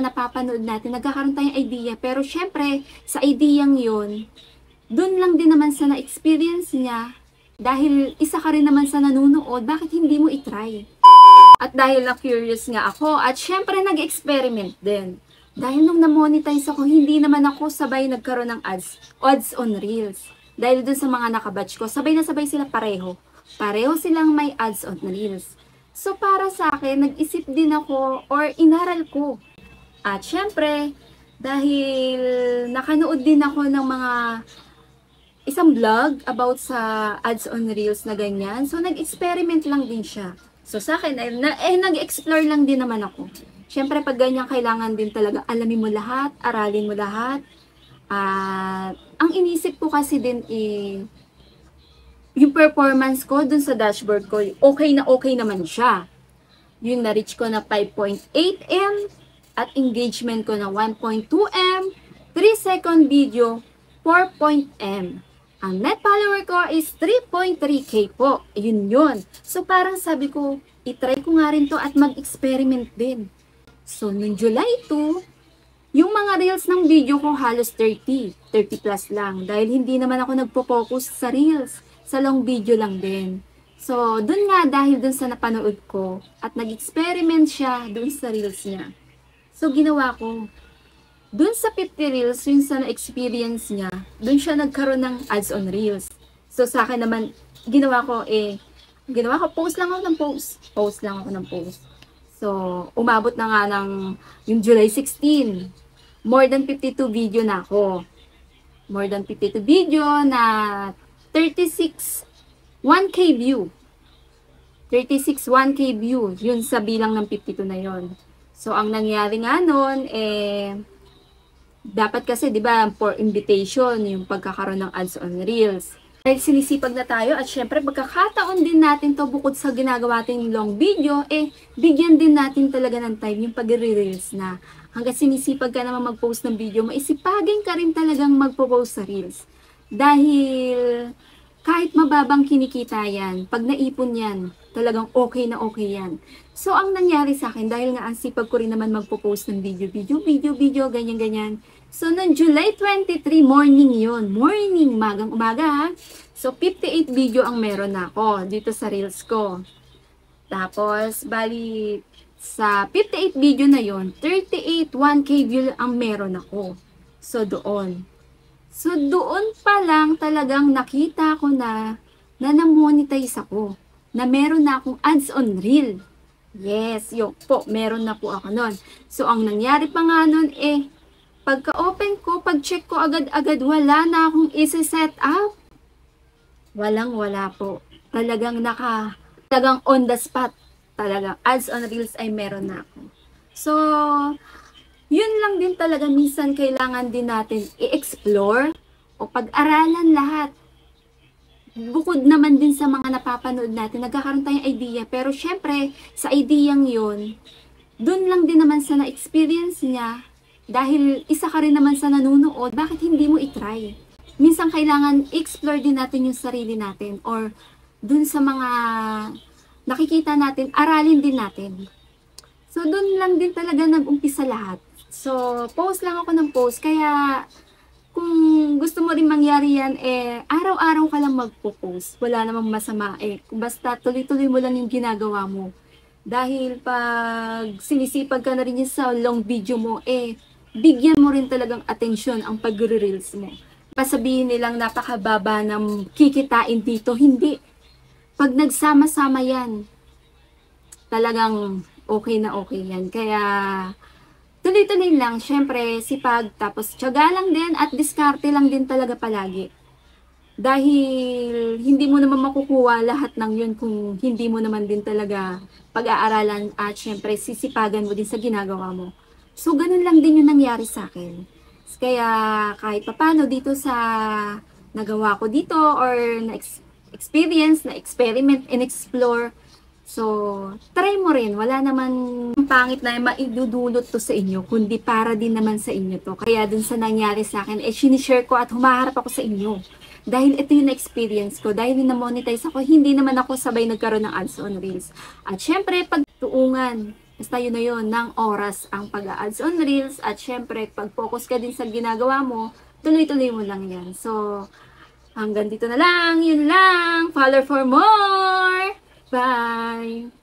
napapanood natin, nagkakaroon tayong idea. Pero syempre, sa ideyang yun, dun lang din naman sa na-experience niya, dahil isa ka rin naman sa nanunood, bakit hindi mo itry? At dahil na-curious nga ako, at syempre nag-experiment din. Dahil nung na-monetize ako, hindi naman ako sabay nagkaroon ng odds on Reels. Dahil dun sa mga nakabatch ko, sabay na sabay sila pareho. Pareho silang may ads on Reels. So para sa akin, nag-isip din ako or inaral ko. At syempre, dahil nakanood din ako ng mga isang vlog about sa ads on Reels na ganyan. So nag-experiment lang din siya. So sa akin, nag-explore lang din naman ako. Syempre pag ganyan, kailangan din talaga alamin mo lahat, aralin mo lahat. At ang inisip ko kasi din yung performance ko dun sa dashboard ko, okay naman siya. Yung na-reach ko na 5.8M, at engagement ko na 1.2M, 3-second video, 4.M. Ang net follower ko is 3.3K po. Yun. So parang sabi ko, itry ko nga rin to at mag-experiment din. So noong July 2, yung mga reels ng video ko halos 30 plus lang. Dahil hindi naman ako nagpo-focus sa reels, sa long video lang din. So dun nga, dahil dun sa napanood ko at nag-experiment siya dun sa reels niya. So, ginawa ko, dun sa 50 Reels, yung sa na-experience niya, dun siya nagkaroon ng ads on Reels. So, sa akin naman, ginawa ko, post lang ako ng post. Post lang ako ng post. So, umabot na nga ng yung July 16. More than 52 video na ako. More than 52 video na 36 1K view. 36 1K view. Yun sa bilang ng 52 na yon. So, ang nangyari nga nun, dapat kasi, di ba, for invitation, yung pagkakaroon ng ads on Reels. Dahil sinisipag na tayo, at syempre, pagkakataon din natin to bukod sa ginagawa natin long video, bigyan din natin talaga ng time yung pag-reels na. Hanggang sinisipag ka naman mag-post ng video, maisipagin ka rin talagang magpo-post sa Reels. Dahil, kahit mababang kinikita yan, pag naipon yan, talagang okay na okay yan. So, ang nangyari sa akin, dahil nga ang sipag ko rin naman magpo-post ng video, ganyan-ganyan. So, noong July 23, morning yon, morning, umaga ha. So, 58 video ang meron ako dito sa Reels ko. Tapos, bali, sa 58 video na yon, 38 1K view ang meron ako. So, doon. So, doon pa lang talagang nakita ko na na-monetize ako. Na meron na akong ads on Reel. Yes, yun po, meron na po ako nun. So, ang nangyari pa nga nun pagka-open ko, pag-check ko agad-agad, wala na akong isi-set up. Walang-wala po. Talagang on the spot. Talagang ads on Reels ay meron na ako. So, yun lang din talaga, minsan kailangan din natin i-explore o pag-aralan lahat. Bukod naman din sa mga napapanood natin, nagkakaroon tayong idea. Pero syempre, sa ideyang yun, dun lang din naman sa na-experience niya, dahil isa ka rin naman sa nanunood, bakit hindi mo itry? Minsan kailangan explore din natin yung sarili natin or dun sa mga nakikita natin, aralin din natin. So, dun lang din talaga nag-umpisa lahat. So, post lang ako ng post, kaya kung gusto mo rin mangyari yan, araw-araw ka lang magpo-post. Wala namang masama. Basta tuloy-tuloy mo lang yung ginagawa mo. Dahil pag sinisipag ka na rin sa long video mo, bigyan mo rin talagang atensyon ang pag-reels mo. Pasabihin nilang napakababa ng kikitain dito. Hindi. Pag nagsama-sama yan, talagang okay na okay yan. Kaya tuloy-tuloy lang, syempre, sipag, tapos tiyaga lang din at diskarte lang din talaga palagi. Dahil hindi mo naman makukuha lahat ng yun kung hindi mo naman din talaga pag-aaralan at syempre sisipagan mo din sa ginagawa mo. So, ganun lang din yung nangyari sa akin. Kaya kahit papano dito sa nagawa ko dito or na-experience, na-experiment and explore, so, try mo rin. Wala naman pangit na maidudulot to sa inyo, kundi para din naman sa inyo to. Kaya dun sa nangyari sa akin, sinishare ko at humaharap ako sa inyo. Dahil ito yung experience ko. Dahil na-monetize ako, hindi naman ako sabay nagkaroon ng ads on Reels. At syempre, pagtuungan, Basta yun na yun, ng oras ang pag-ads on Reels. At syempre, pag-focus ka din sa ginagawa mo, tuloy-tuloy mo lang yan. So, hanggang dito na lang. Yun lang. Follow for more. Bye!